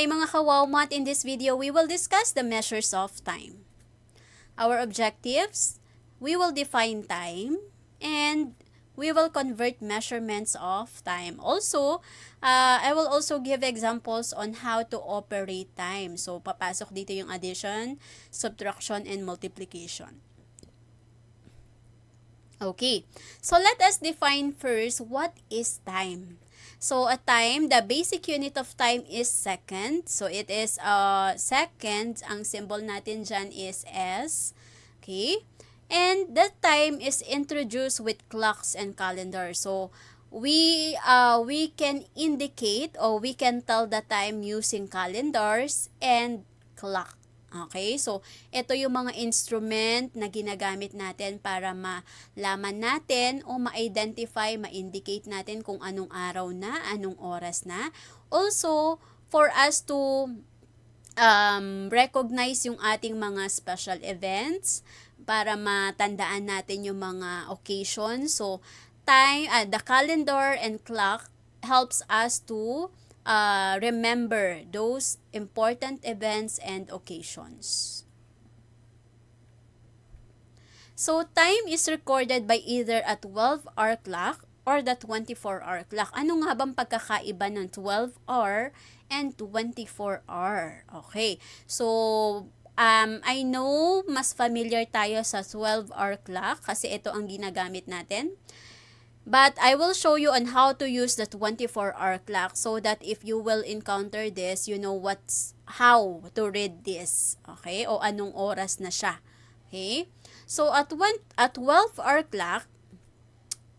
Okay, mga kawawmat, in this video, we will discuss the measures of time. Our objectives, we will define time, and we will convert measurements of time. Also, I will also give examples on how to operate time. So, papasok dito yung addition, subtraction, and multiplication. Okay, so let us define first what is time. So, a time, the basic unit of time is second. So, it is second. Ang symbol natin dyan is S. Okay? And that time is introduced with clocks and calendar. So, we can indicate or we can tell the time using calendars and clock. Okay, so ito yung mga instrument na ginagamit natin para malaman natin o ma-identify, ma-indicate natin kung anong araw na, anong oras na. Also, for us to recognize yung ating mga special events para matandaan natin yung mga occasions. So, time, the calendar and clock helps us to remember those important events and occasions. So, time is recorded by either a 12-hour clock or the 24-hour clock. Ano nga bang pagkakaiba ng 12-hour and 24-hour? Okay. So, I know mas familiar tayo sa 12-hour clock kasi ito ang ginagamit natin. But I will show you on how to use the 24-hour clock so that if you will encounter this, you know how to read this. Okay? O anong oras na siya. Okay? So, at 12-hour clock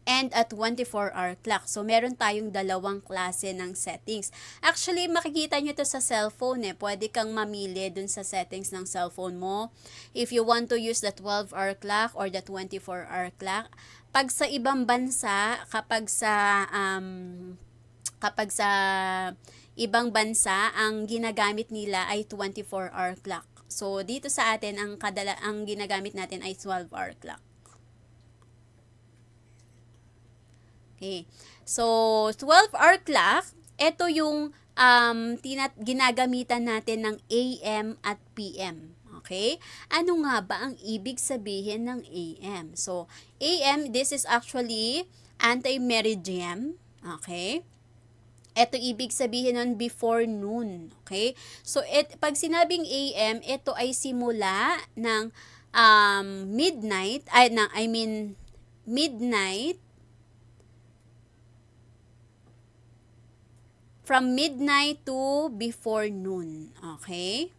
and at 24-hour clock. So, meron tayong dalawang klase ng settings. Actually, makikita nyo to sa cellphone eh. Pwede kang mamili dun sa settings ng cellphone mo. If you want to use the 12-hour clock or the 24-hour clock, pag sa ibang bansa, kapag sa ibang bansa, ang ginagamit nila ay 24-hour clock. So, dito sa atin, ang ginagamit natin ay 12-hour clock. Okay. So, 12-hour clock, ito yung ginagamitan natin ng AM at PM. Okay? Ano nga ba ang ibig sabihin ng AM? So, AM, this is actually anti-meridian. Okay? Ito ibig sabihin nun before noon. Okay? So, pag sinabing AM, ito ay simula ng midnight, midnight, from midnight to before noon. Okay?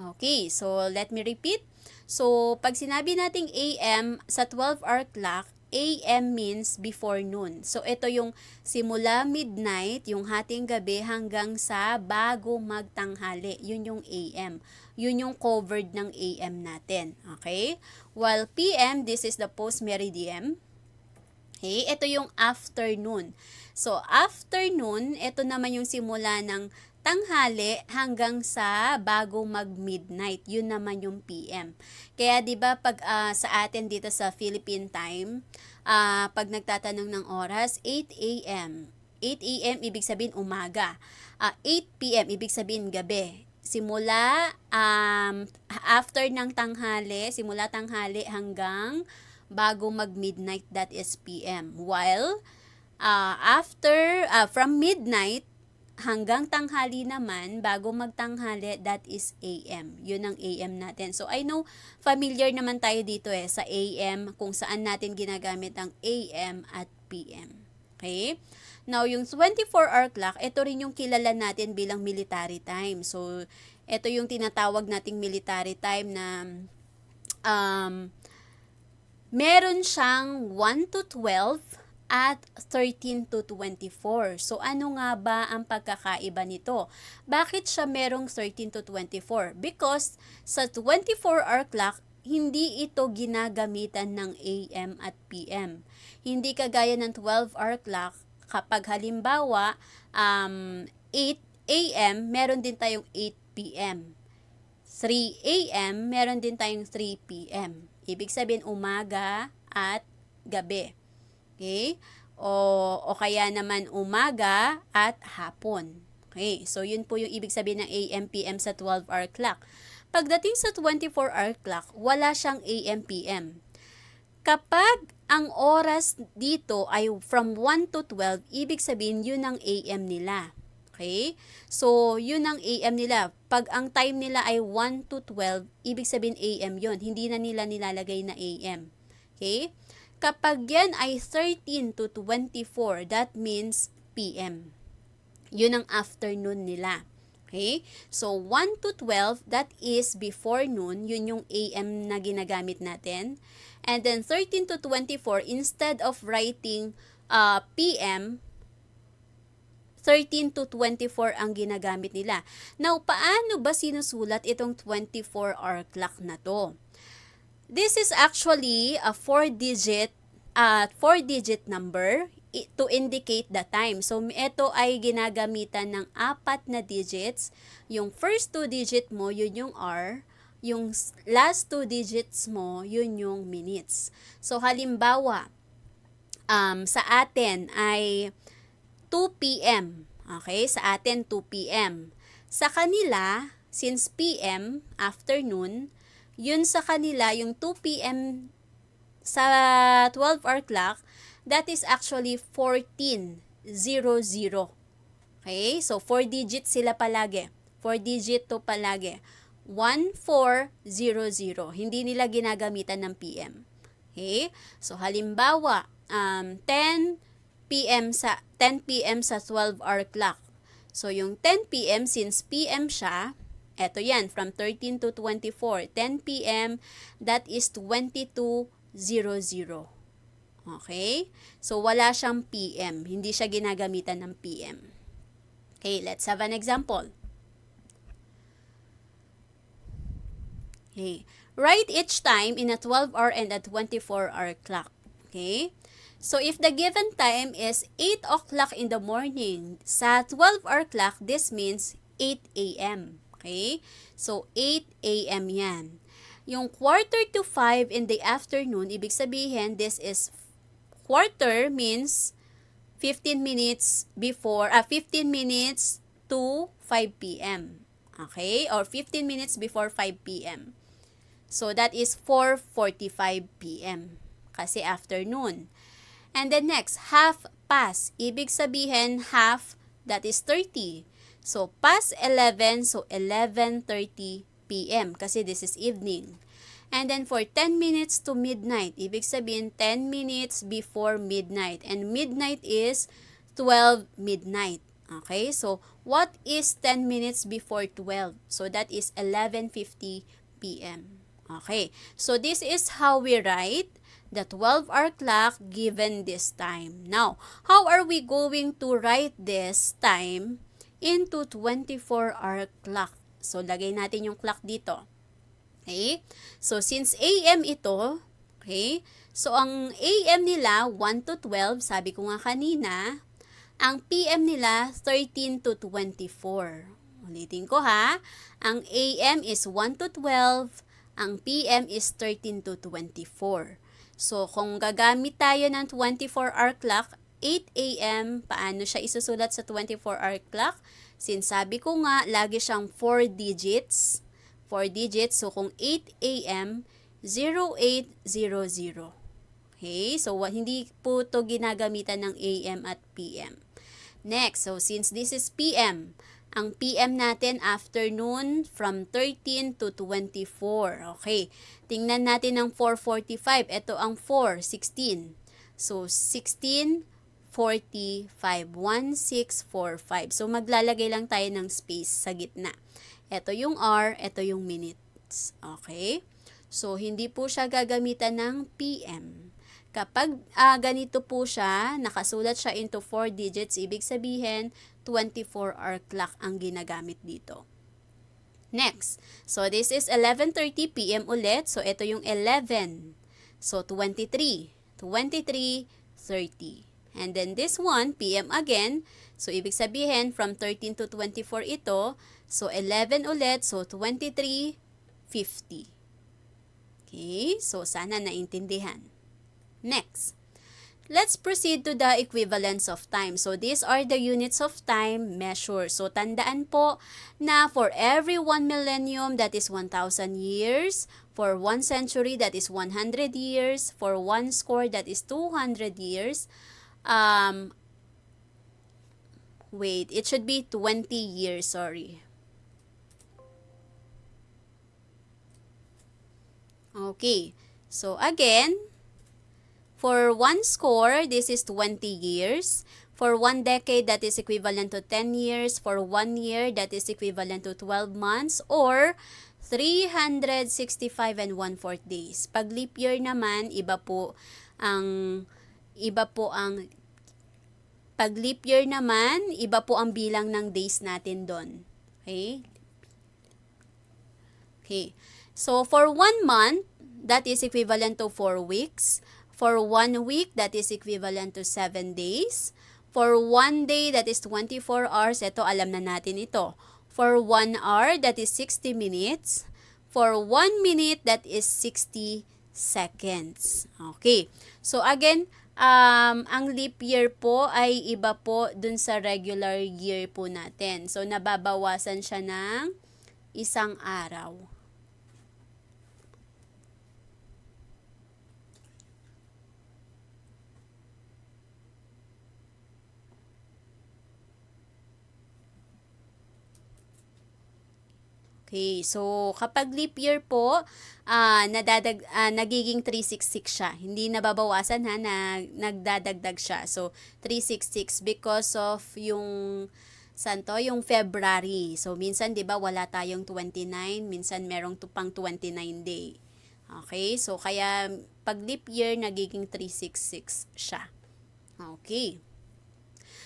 Okay, so let me repeat. So, pag sinabi nating AM sa 12-hour clock, AM means before noon. So, ito yung simula midnight, yung hating gabi hanggang sa bago magtanghali. Yun yung AM. Yun yung covered ng AM natin. Okay? While PM, this is the post-meridian. Okay? Ito yung afternoon. So, afternoon, ito naman yung simula ng tanghali hanggang sa bago mag-midnight. Yun naman yung PM. Kaya 'di ba pag sa atin dito sa Philippine time, pag nagtatanong ng oras, 8 AM. 8 AM ibig sabihin umaga. 8 PM ibig sabihin gabi. Simula after ng tanghali, simula tanghali hanggang bago mag-midnight, that is PM. While from midnight hanggang tanghali naman, bago magtanghali, that is AM. Yun ang AM natin. So, I know, familiar naman tayo dito sa AM, kung saan natin ginagamit ang AM at PM. Okay? Now, yung 24-hour clock, ito rin yung kilala natin bilang military time. So, ito yung tinatawag nating military time na meron siyang 1 to 12 at 13 to 24. So, ano nga ba ang pagkakaiba nito? Bakit siya merong 13 to 24? Because sa 24-hour clock, hindi ito ginagamitan ng AM at PM. Hindi kagaya ng 12-hour clock, kapag halimbawa 8 AM, meron din tayong 8 PM. 3 AM, meron din tayong 3 PM. Ibig sabihin umaga at gabi. Okay? o kaya naman umaga at hapon. Okay, so yun po yung ibig sabihin ng AM, PM sa 12-hour clock. Pagdating sa 24-hour clock, wala siyang AM, PM. Kapag ang oras dito ay from 1 to 12, ibig sabihin yun ang AM nila. Okay? So, yun ang AM nila. Pag ang time nila ay 1 to 12, ibig sabihin AM yun. Hindi na nila nilalagay na AM. Okay? Kapag yan ay 13 to 24, that means PM. Yun ang afternoon nila. Okay? So, 1 to 12, that is before noon. Yun yung AM na ginagamit natin. And then, 13 to 24, instead of writing PM, 13 to 24 ang ginagamit nila. Now, paano ba sinusulat itong 24-hour clock na to? This is actually a 4-digit number to indicate the time. So, ito ay ginagamitan ng 4 na digits. Yung first 2 digit mo, yun yung hour. Yung last 2 digits mo, yun yung minutes. So, halimbawa, sa atin ay 2 p.m. Okay? Sa atin, 2 p.m. Sa kanila, since p.m., afternoon, yun sa kanila, yung 2 p.m. sa 12-hour clock, that is actually 14:00. Okay? So, 4 digits sila palagi. 4 digit to palagi. 14:00. Hindi nila ginagamitan ng PM. Okay? So, halimbawa, 10 p.m. sa 12-hour clock. So, yung 10 p.m. since PM siya, eto yan, from 13 to 24. 10 p.m., that is 22:00. Okay? So, wala siyang PM. Hindi siya ginagamitan ng PM. Okay, let's have an example. Okay. Write each time in a 12-hour and a 24-hour clock. Okay? So, if the given time is 8 o'clock in the morning, sa 12-hour clock, this means 8 a.m. Okay? So, 8 a.m. yan. Yung 4:45 in the afternoon, ibig sabihin, this is quarter means 15 minutes before, 15 minutes to 5 p.m. Okay? Or 15 minutes before 5 p.m. So, that is 4:45 p.m. Kasi afternoon. And then next, half past. Ibig sabihin, half, that is 30. So, past 11, so 11:30 p.m. Kasi this is evening. And then for 10 minutes to midnight, ibig sabihin 10 minutes before midnight. And midnight is 12 midnight. Okay? So, what is 10 minutes before 12? So, that is 11:50 p.m. Okay. So, this is how we write the 12-hour clock given this time. Now, how are we going to write this time into 24-hour clock? So, lagay natin yung clock dito. Okay? So, since AM ito, okay? So, ang AM nila, 1 to 12, sabi ko nga kanina, ang PM nila, 13 to 24. Ulitin ko ha. Ang AM is 1 to 12, ang PM is 13 to 24. So, kung gagamit tayo ng 24-hour clock, 8 a.m., paano siya isusulat sa 24-hour clock? Since sabi ko nga, lagi siyang 4 digits. 4 digits. So, kung 8 a.m., 0800. Okay? So, hindi po ito ginagamitan ng AM at PM. Next, so since this is PM, ang PM natin afternoon from 13 to 24. Okay. Tingnan natin ang 4:45. Ito ang 4, 16. So, 16:45. 16:45. So, maglalagay lang tayo ng space sa gitna. Ito yung hour, ito yung minutes. Okay? So, hindi po siya gagamitan ng PM. Kapag ganito po siya, nakasulat siya into 4 digits, ibig sabihin, 24-hour clock ang ginagamit dito. Next, so this is 11:30 p.m. ulit. So, ito yung 11. So, 23. 23:30. And then this one, p.m. again. So, ibig sabihin, from 13 to 24 ito. So, 11 ulit. So, 23:50. Okay, so sana naintindihan. Next, let's proceed to the equivalence of time. So, these are the units of time measured. So, tandaan po na for every 1 millennium, that is 1,000 years. For 1 century, that is 100 years. For 1 score, that is 200 years. Wait, it should be 20 years, sorry. Okay, so again, for 1 score, this is 20 years. For 1 decade, that is equivalent to 10 years. For 1 year, that is equivalent to 12 months or 365 and 1/4 days. Pag leap year naman, pag leap year naman, iba po ang bilang ng days natin doon. Okay? Okay. So, for 1 month, that is equivalent to 4 weeks. For 1 week, that is equivalent to 7 days. For 1 day, that is 24 hours. Ito, alam na natin ito. For 1 hour, that is 60 minutes. For 1 minute, that is 60 seconds. Okay. So, again, ang leap year po ay iba po dun sa regular year po natin. So, nababawasan siya ng isang araw. Okay, so kapag leap year po, nagiging 366 siya. Hindi nababawasan ha, nagdadagdag siya. So, 366 because of yung yung February. So, minsan 'di ba wala tayong 29, minsan merong pang 29 day. Okay, so kaya pag leap year nagiging 366 siya. Okay.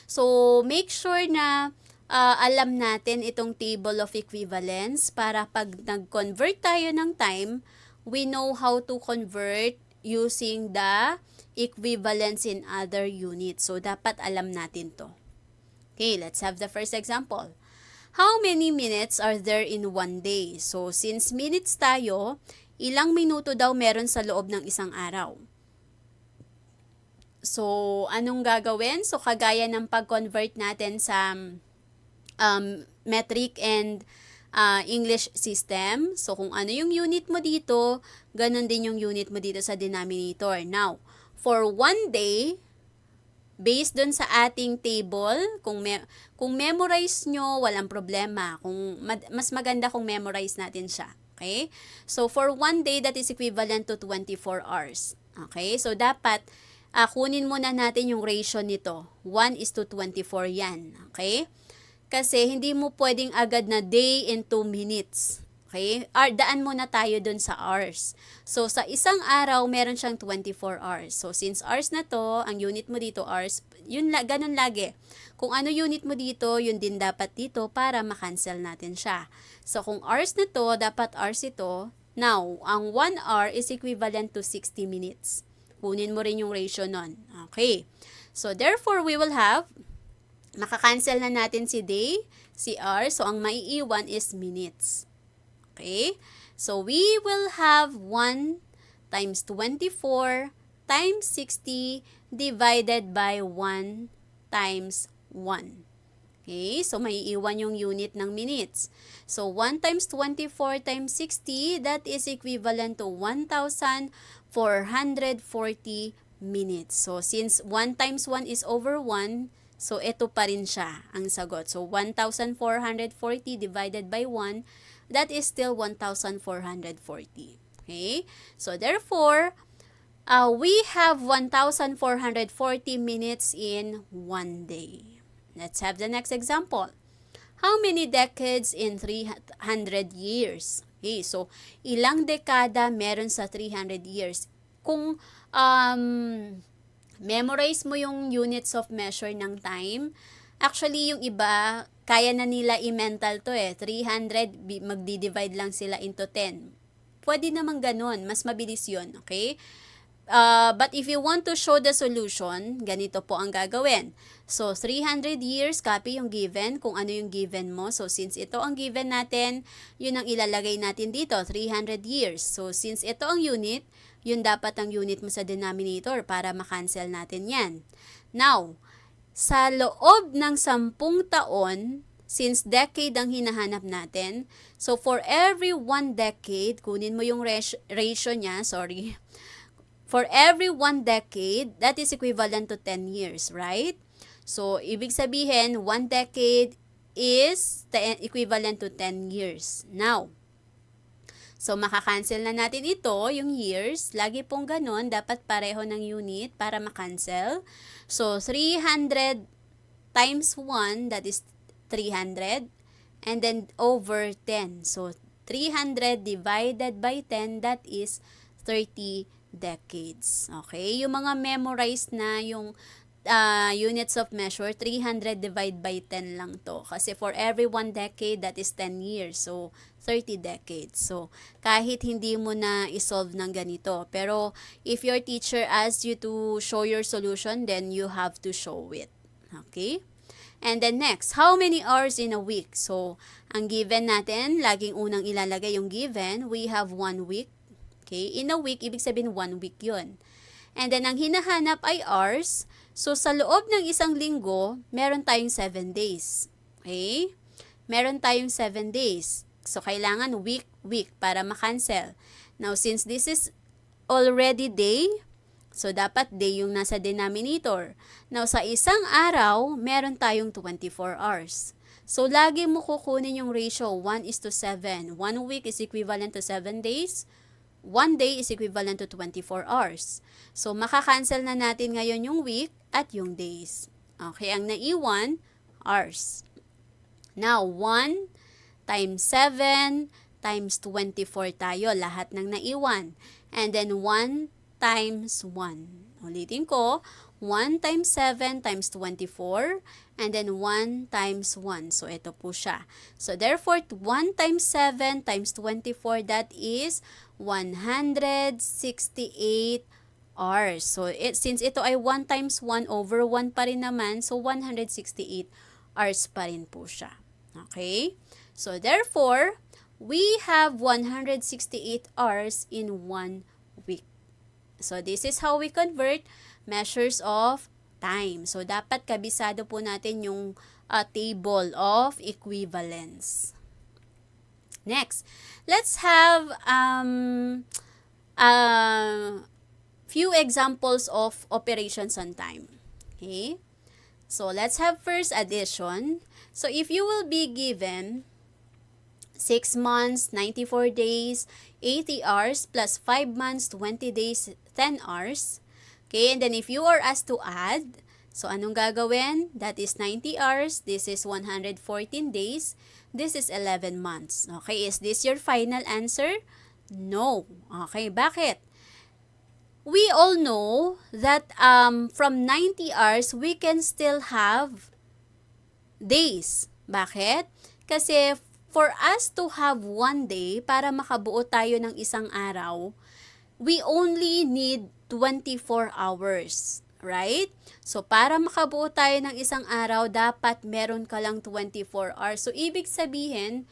So, make sure na alam natin itong table of equivalence para pag nag-convert tayo ng time, we know how to convert using the equivalence in other units. So, dapat alam natin to. Okay, let's have the first example. How many minutes are there in 1 day? So, since minutes tayo, ilang minuto daw meron sa loob ng isang araw? So, anong gagawin? So, kagaya ng pag-convert natin sa metric and English system. So, kung ano yung unit mo dito, ganun din yung unit mo dito sa denominator. Now, for 1 day, based dun sa ating table, kung memorize nyo, walang problema. Mas maganda kung memorize natin siya. Okay? So, for 1 day, that is equivalent to 24 hours. Okay? So, dapat kunin muna natin yung ratio nito. 1:24 yan. Okay? Kasi hindi mo pwedeng agad na day in 2 minutes. Okay? Daan muna tayo dun sa hours. So, sa isang araw, meron siyang 24 hours. So, since hours na to, ang unit mo dito hours, ganun lagi. Kung ano unit mo dito, yun din dapat dito para makancel natin siya. So, kung hours na to, dapat hours ito. Now, ang 1 hour is equivalent to 60 minutes. Kunin mo rin yung ratio nun. Okay. So, therefore, we will have makakancel na natin si day, si hour. So, ang maiiwan is minutes. Okay? So, we will have 1 times 24 times 60 divided by 1 times 1. Okay? So, maiiwan yung unit ng minutes. So, 1 times 24 times 60, that is equivalent to 1,440 minutes. So, since 1 times 1 is over 1, so, ito pa rin siya ang sagot. So, 1,440 divided by 1, that is still 1,440. Okay? So, therefore, we have 1,440 minutes in 1 day. Let's have the next example. How many decades in 300 years? Okay, so, ilang dekada meron sa 300 years? Kung memorize mo yung units of measure ng time. Actually, yung iba, kaya na nila i-mental to 300, magdi-divide lang sila into 10. Pwede naman ganun. Mas mabilis yun, okay? But if you want to show the solution, ganito po ang gagawin. So, 300 years, copy yung given, kung ano yung given mo. So, since ito ang given natin, yun ang ilalagay natin dito, 300 years. So, since ito ang unit, yun dapat ang unit mo sa denominator para makancel natin yan. Now, sa loob ng 10 taon, since decade ang hinahanap natin, so for every 1 decade, kunin mo yung ratio niya, sorry. For every 1 decade, that is equivalent to 10 years, right? So, ibig sabihin, 1 decade is equivalent to 10 years. Now, so makakancel na natin ito, yung years. Lagi pong ganun, dapat pareho ng unit para makancel. So, 300 times 1, that is 300. And then, over 10. So, 300 divided by 10, that is 30 decades. Okay? Yung mga memorized na yung units of measure, 300 divide by 10 lang to. Kasi for every 1 decade, that is 10 years. So, 30 decades. So, kahit hindi mo na isolve ng ganito. Pero, if your teacher asks you to show your solution, then you have to show it. Okay? And then next, how many hours in a week? So, ang given natin, laging unang ilalagay yung given. We have 1 week. Okay? In a week, ibig sabihin 1 week yun. And then, ang hinahanap ay hours. So, sa loob ng isang linggo, meron tayong 7 days. Okay? Meron tayong 7 days. So, kailangan week para makancel. Now, since this is already day, so dapat day yung nasa denominator. Now, sa isang araw, meron tayong 24 hours. So, lagi mo kukunin yung ratio 1:7. 1 week is equivalent to 7 days. 1 day is equivalent to 24 hours. So, makakancel na natin ngayon yung week at yung days. Okay, ang naiwan, hours. Now, 1 times 7 times 24 tayo, lahat ng naiwan. And then, 1 times 1. Ulitin ko, 1 times 7 times 24, and then 1 times 1. So, ito po siya. So, therefore, 1 times 7 times 24, that is 168 hours. So, since ito ay 1 times 1 over 1 pa rin naman, so 168 hours pa rin po siya. Okay? So, therefore, we have 168 hours in 1 week. So, this is how we convert measures of time. So, dapat kabisado po natin yung table of equivalence. Next, let's have few examples of operations on time. Okay? So, let's have first addition. So, if you will be given 6 months, 94 days, 80 hours, plus 5 months, 20 days, 10 hours. Okay, and then if you are asked to add, so anong gagawin? That is 90 hours, this is 114 days, this is 11 months. Okay, is this your final answer? No. Okay, bakit? We all know that from 90 hours, we can still have days. Bakit? Kasi for us to have 1 day, para makabuo tayo ng isang araw, we only need 24 hours. Right? So, para makabuo tayo ng isang araw, dapat meron ka lang 24 hours. So, ibig sabihin,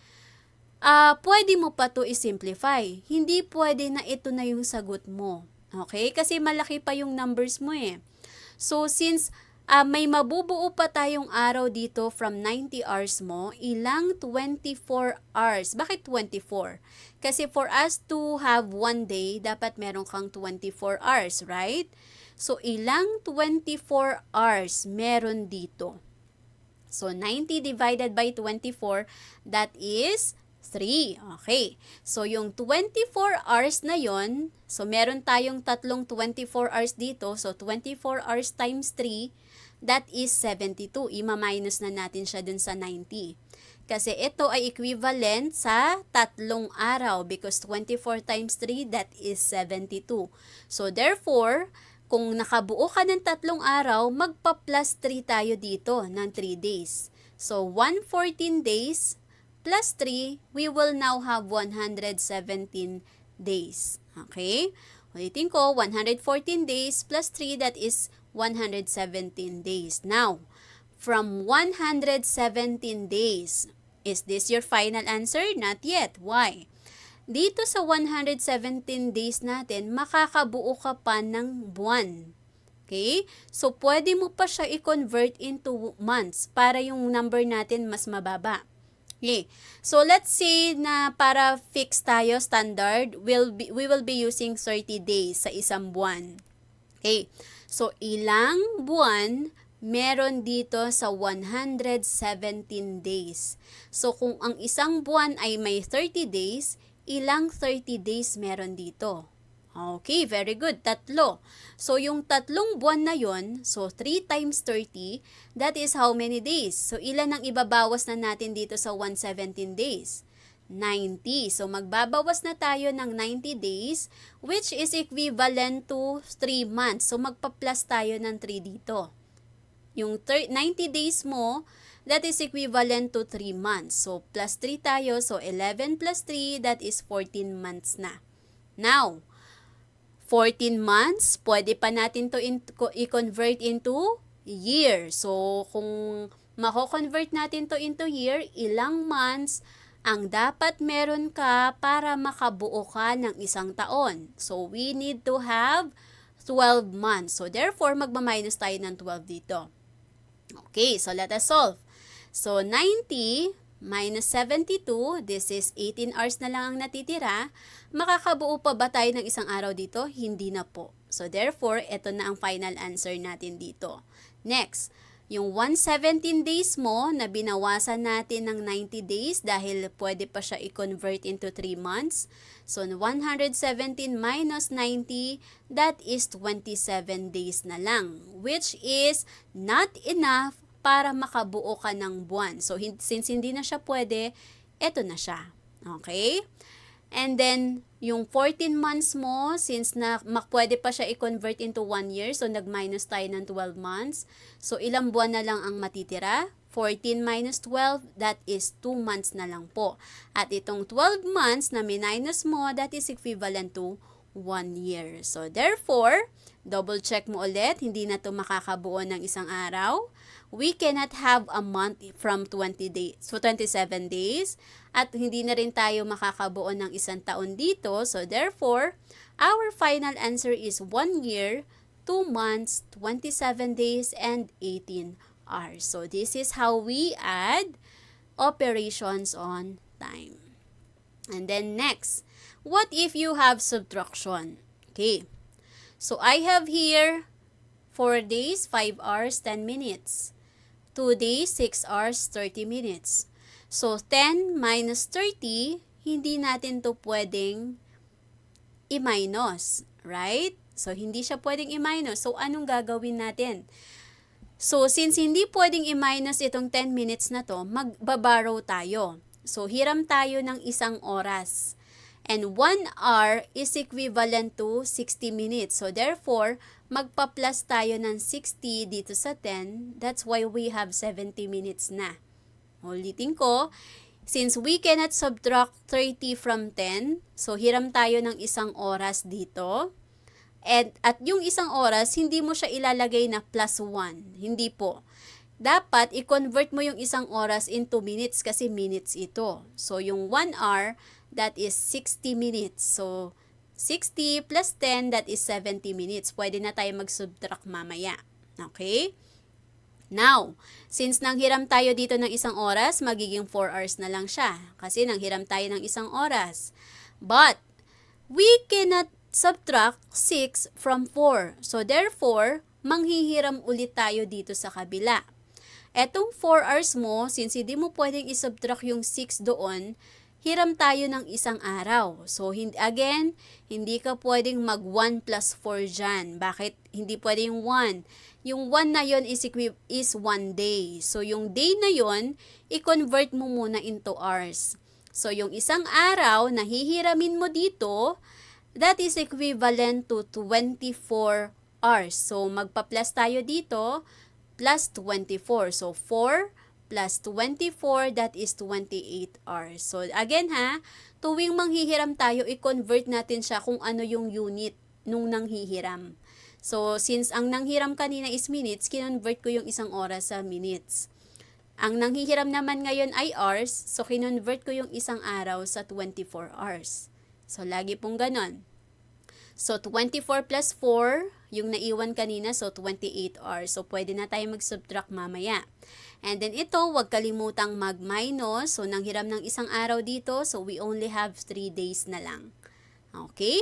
pwede mo pa to i-simplify. Hindi pwede na ito na yung sagot mo. Okay? Kasi malaki pa yung numbers mo eh. So, since may mabubuo pa tayong araw dito from 90 hours mo, ilang 24 hours. Bakit 24? Kasi for us to have 1 day, dapat meron kang 24 hours, right? So, ilang 24 hours meron dito? So, 90 divided by 24, that is 3. Okay. So, yung 24 hours na yon, so meron tayong tatlong 24 hours dito. So, 24 hours times 3, that is 72. Ima-minus na natin siya dun sa 90. Kasi ito ay equivalent sa tatlong araw because 24 times 3, that is 72. So, therefore, kung nakabuo ka ng tatlong araw, magpa-plus 3 tayo dito ng 3 days. So, 114 days plus 3, we will now have 117 days. Okay? Ulitin ko, 114 days plus 3, that is 117 days. Now, from 117 days, is this your final answer? Not yet. Why? Dito sa 117 days natin, makakabuo ka pa ng buwan. Okay? So, pwede mo pa siya i-convert into months para yung number natin mas mababa. Okay. So, let's say na para fix tayo, standard, we will be using 30 days sa isang buwan. Okay. So, ilang buwan meron dito sa 117 days? So, kung ang isang buwan ay may 30 days, ilang 30 days meron dito? Okay, very good. Tatlo. So, yung tatlong buwan na yon, so 3 times 30, that is how many days? So, ilan ang ibabawas na natin dito sa 117 days? 90. So, magbabawas na tayo ng 90 days, which is equivalent to 3 months. So, magpa-plus tayo ng 3 dito. Yung 90 days mo, that is equivalent to 3 months. So, plus 3 tayo. So, 11 plus 3, that is 14 months na. Now, 14 months, pwede pa natin to i-convert into year. So, kung mako-convert natin to into year, ilang months ang dapat meron ka para makabuo ka ng isang taon? So, we need to have 12 months. So, therefore, magma-minus tayo ng 12 dito. Okay, so let us solve. So, 90 minus 72, this is 18 hours na lang ang natitira. Makakabuo pa ba tayo ng isang araw dito? Hindi na po. So, therefore, ito na ang final answer natin dito. Next, yung 117 days mo na binawasan natin ng 90 days dahil pwede pa siya i-convert into 3 months. So, 117 minus 90, that is 27 days na lang, which is not enough para makabuo ka ng buwan. So, since hindi na siya pwede, eto na siya. Okay? And then, yung 14 months mo, since pwede pa siya i-convert into 1 year, so nag-minus tayo ng 12 months. So, ilang buwan na lang ang matitira? 14 minus 12, that is 2 months na lang po. At itong 12 months na minus mo, that is equivalent to 1 year. So, therefore, double check mo ulit, hindi na to makakabuo ng isang araw. We cannot have a month from 20 days, so 27 days. At hindi na rin tayo makakabuo ng isang taon dito. So, therefore, our final answer is 1 year, 2 months, 27 days, and 18 hours. So, this is how we add operations on time. And then next, what if you have subtraction? Okay. So, I have here 4 days, 5 hours, 10 minutes. 2 days, 6 hours, 30 minutes. So, 10 minus 30, hindi natin to pwedeng i-minus, right? So, hindi siya pwedeng i-minus. So, anong gagawin natin? So, since hindi pwedeng i-minus itong 10 minutes na to, magbaborrow tayo. So, hiram tayo ng 1 oras. And 1 hour is equivalent to 60 minutes. So, therefore, magpa-plus tayo ng 60 dito sa 10. That's why we have 70 minutes na. Ulitin ko, since we cannot subtract 30 from 10, so hiram tayo ng 1 oras dito. At yung 1 oras, hindi mo siya ilalagay na plus 1. Hindi po. Dapat, i-convert mo yung 1 oras into minutes kasi minutes ito. So, yung 1 hour, that is 60 minutes. So, 60 plus 10, that is 70 minutes. Pwede na tayo mag-subtract mamaya. Okay? Now, since nanghiram tayo dito ng 1 oras, magiging 4 hours na lang siya. Kasi nanghiram tayo ng 1 oras. But, we cannot subtract 6 from 4. So, therefore, manghihiram ulit tayo dito sa kabila. Etong 4 hours mo, since hindi mo pwedeng isubtract yung 6 doon, hiram tayo ng 1 araw. So, again, hindi ka pwedeng mag 1 plus 4 dyan. Bakit hindi pwede yung 1? Yung 1 na yon is 1 day. So, yung day na yon, i-convert mo muna into hours. So, yung 1 araw na hihiramin mo dito, that is equivalent to 24 hours. So, magpa-plus tayo dito, plus 24. So, 4 plus 24, that is 28 hours. So, again ha, tuwing manghihiram tayo, i-convert natin siya kung ano yung unit. nung nanghihiram. So, since ang nanghiram kanina is minutes, kinonvert ko yung isang oras sa minutes. Ang nanghihiram naman ngayon ay hours, so kinonvert ko yung isang araw sa 24 hours. So, lagi pong ganon. So, 24 plus 4, yung naiwan kanina, so 28 hours. So, pwede na tayo mag-subtract mamaya. And then ito, huwag kalimutang mag-minus. So, nanghiram ng isang araw dito, so we only have 3 days na lang. Okay?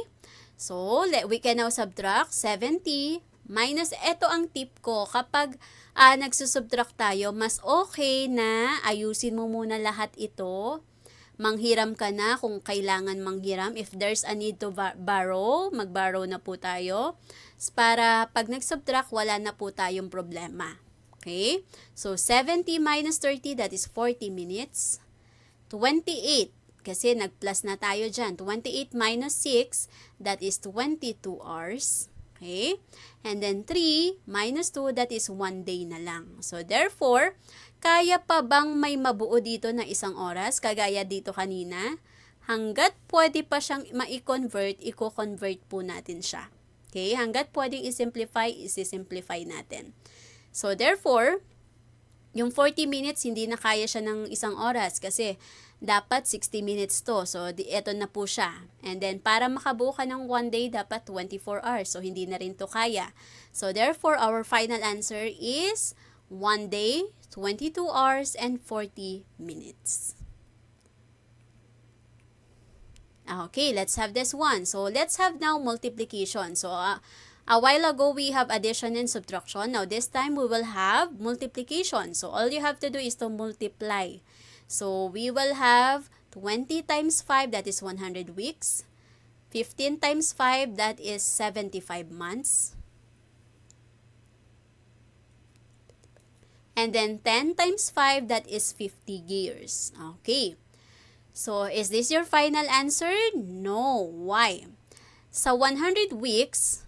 So, we can now subtract 70 minus, ito ang tip ko, kapag nagsusubtract tayo, mas okay na ayusin mo muna lahat ito. Manghiram ka na kung kailangan manghiram. If there's a need to borrow, mag-borrow na po tayo. Para pag nag-subtract, wala na po tayong problema. Okay? So, 70 minus 30, that is 40 minutes. 28, kasi nag-plus na tayo dyan. 28 minus 6, that is 22 hours. Okay? And then 3 minus 2, that is 1 day na lang. So, therefore, kaya pa bang may mabuo dito na isang oras, kagaya dito kanina? Hanggat pwede pa siyang ma-convert, i-convert po natin siya. Okay? Hanggat pwedeng i-simplify, isi-simplify natin. So, therefore, yung 40 minutes, hindi na kaya siya ng isang oras kasi dapat 60 minutes to. So, eto na po siya. And then, para makabuo ka ng 1 day, dapat 24 hours. So, hindi na rin to kaya. So, therefore, our final answer is 1 day, 22 hours, and 40 minutes. Okay, let's have this one. So, let's have now multiplication. So, a while ago, we have addition and subtraction. Now, this time, we will have multiplication. So, all you have to do is to multiply. So, we will have 20 times 5, that is 100 weeks. 15 times 5, that is 75 months. And then 10 times 5, that is 50 years. Okay. So, is this your final answer? No. Why? Sa 100 weeks,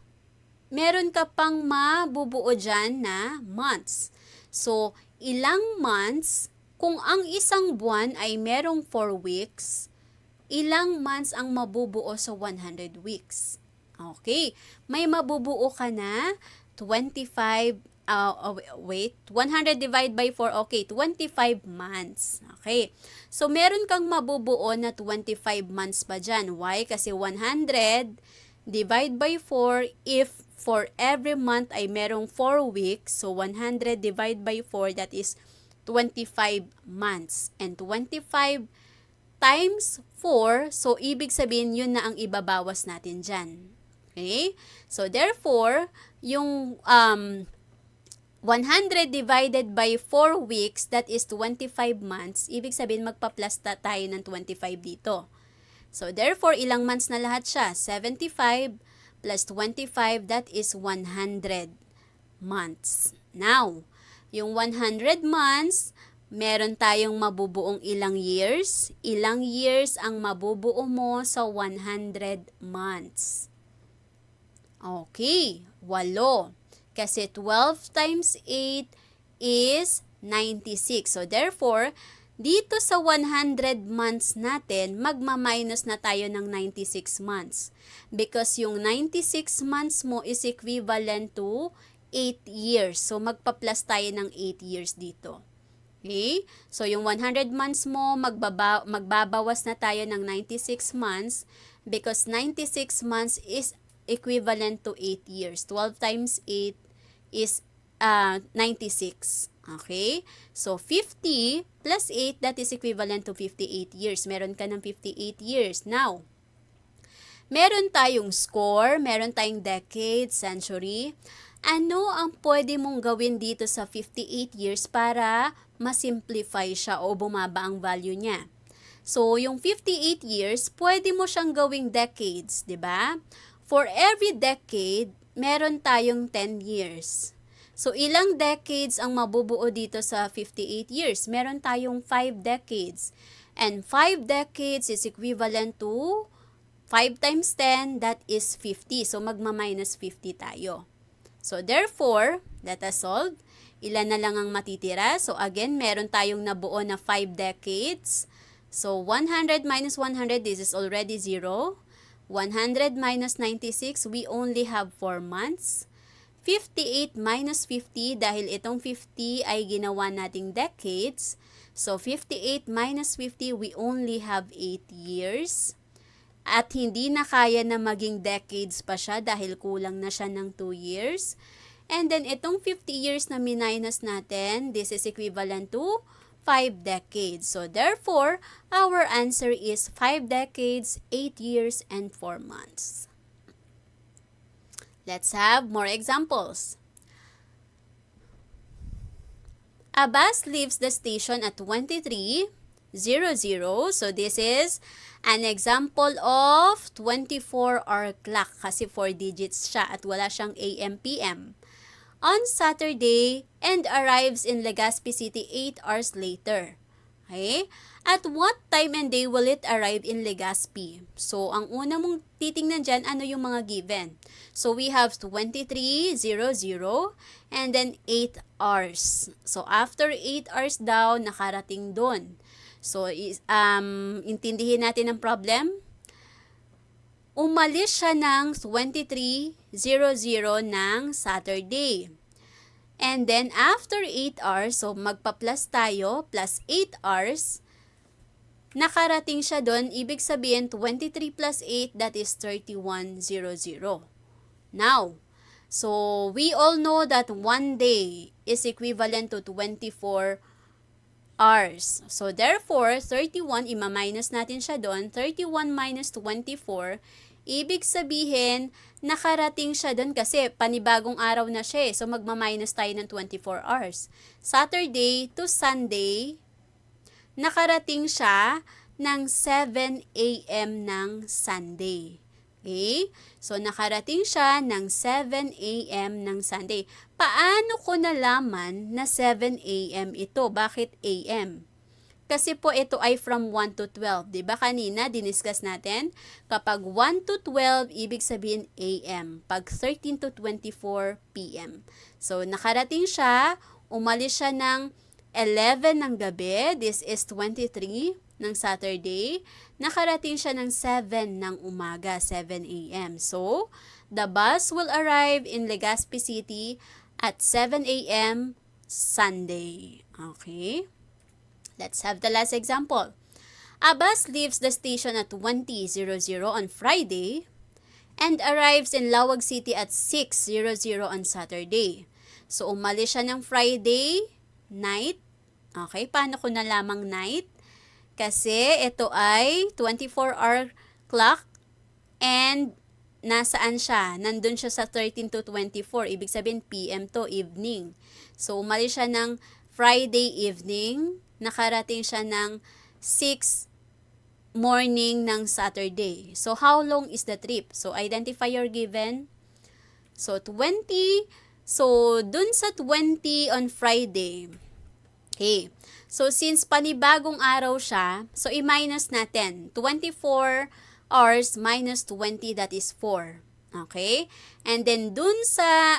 meron ka pang mabubuo dyan na months. So, ilang months, kung ang isang buwan ay merong 4 weeks, ilang months ang mabubuo sa 100 weeks? Okay. May mabubuo ka na 25 100 divide by 4, okay, 25 months. Okay. So, meron kang mabubuo na 25 months pa dyan. Why? Kasi 100 divide by 4, if for every month ay merong 4 weeks, so 100 divide by 4, that is 25 months. And 25 times 4, so ibig sabihin yun na ang ibabawas natin dyan. Okay? So, therefore, yung 100 divided by 4 weeks, that is 25 months. Ibig sabihin, magpa-plus tayo ng 25 dito. So, therefore, ilang months na lahat siya? 75 plus 25, that is 100 months. Now, yung 100 months, meron tayong mabubuong ilang years? Ilang years ang mabubuo mo sa 100 months? Okay, 8. Kasi 12 times 8 is 96. So, therefore, dito sa 100 months natin, magma-minus na tayo ng 96 months. Because yung 96 months mo is equivalent to 8 years. So, magpa-plus tayo ng 8 years dito. Okay? So, yung 100 months mo, magbabawas na tayo ng 96 months because 96 months is equivalent to 8 years. 12 times 8 is 96. Okay? So, 50 plus 8, that is equivalent to 58 years. Meron ka ng 58 years. Now, meron tayong score, meron tayong decade, century. Ano ang pwede mong gawin dito sa 58 years para masimplify siya o bumaba ang value niya? So, yung 58 years, pwede mo siyang gawing decades, di ba? For every decade, meron tayong 10 years. So, ilang decades ang mabubuo dito sa 58 years? Meron tayong 5 decades. And 5 decades is equivalent to 5 times 10, that is 50. So, magma-minus 50 tayo. So, therefore, let us solve. Ilan na lang ang matitira? So, again, meron tayong nabuo na 5 decades. So, 100 minus 100, this is already 0. 100 minus 96, we only have 4 months. 58 minus 50, dahil itong 50 ay ginawa nating decades. So, 58 minus 50, we only have 8 years. At hindi na kaya na maging decades pa siya dahil kulang na siya ng 2 years. And then, itong 50 years na minus natin, this is equivalent to 5 decades. So, therefore, our answer is 5 decades, 8 years, and 4 months. Let's have more examples. A bus leaves the station at 23:00. So, this is an example of 24-hour clock kasi 4 digits siya at wala siyang AM, PM. On Saturday and arrives in Legazpi City 8 hours later. Okay? At what time and day will it arrive in Legazpi? So, ang una mong titingnan dyan, ano yung mga given? So, we have 23:00 and then 8 hours. So, after 8 hours daw, nakarating doon. So, intindihin natin ang problem. Umalis siya ng 23:00 ng Saturday. And then, after 8 hours, so magpa-plus tayo, plus 8 hours, nakarating siya doon, ibig sabihin 23 plus 8, that is 31:00. Now, so we all know that 1 day is equivalent to 24 hours. So therefore, 31, ima-minus natin siya doon, 31 minus 24, ibig sabihin, nakarating siya doon kasi panibagong araw na siya. So magma-minus tayo ng 24 hours. Saturday to Sunday, nakarating siya ng 7 a.m. ng Sunday. Okay? So, nakarating siya ng 7 a.m. ng Sunday. Paano ko nalaman na 7 a.m. ito? Bakit a.m.? Kasi po ito ay from 1 to 12. Diba kanina, diniscuss natin? Kapag 1 to 12, ibig sabihin a.m. Pag 13 to 24, p.m. So, nakarating siya, umalis siya ng 11 ng gabi, this is 23 ng Saturday, nakarating siya ng 7 ng umaga, 7 a.m. So, the bus will arrive in Legazpi City at 7 a.m. Sunday. Okay? Let's have the last example. A bus leaves the station at 20:00 on Friday and arrives in Lawag City at 6:00 on Saturday. So, umalis siya ng Friday night. Okay, paano ko nalamang night? Kasi ito ay 24-hour clock and nasaan siya? Nandun siya sa 13 to 24. Ibig sabihin PM to, evening. So, umalis siya ng Friday evening. Nakarating siya ng 6 morning ng Saturday. So, how long is the trip? So, identify your given. So, 20. So, dun sa 20 on Friday. Okay. So, since panibagong araw siya, so i-minus natin. 24 hours minus 20, that is 4. Okay? And then, dun sa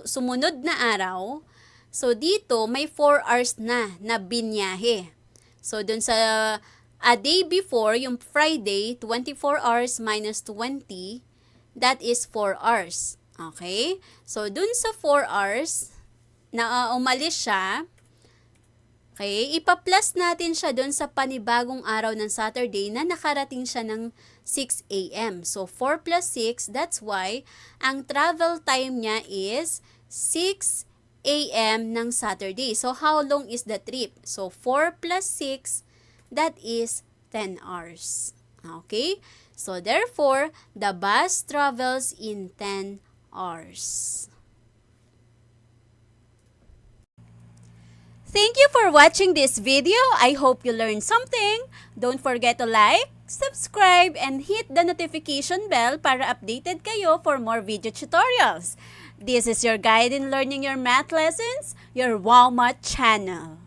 sumunod na araw, so dito, may 4 hours na binyahe. So, dun sa a day before, yung Friday, 24 hours minus 20, that is 4 hours. Okay? So, dun sa 4 hours, na umalis siya, okay, ipa-plus natin siya doon sa panibagong araw ng Saturday na nakarating siya ng 6 a.m. So, 4 plus 6, that's why ang travel time niya is 6 a.m. ng Saturday. So, how long is the trip? So, 4 plus 6, that is 10 hours. Okay? So, therefore, the bus travels in 10 hours. Thank you for watching this video. I hope you learned something. Don't forget to like, subscribe, and hit the notification bell para updated kayo for more video tutorials. This is your guide in learning your math lessons, your Wow Math channel.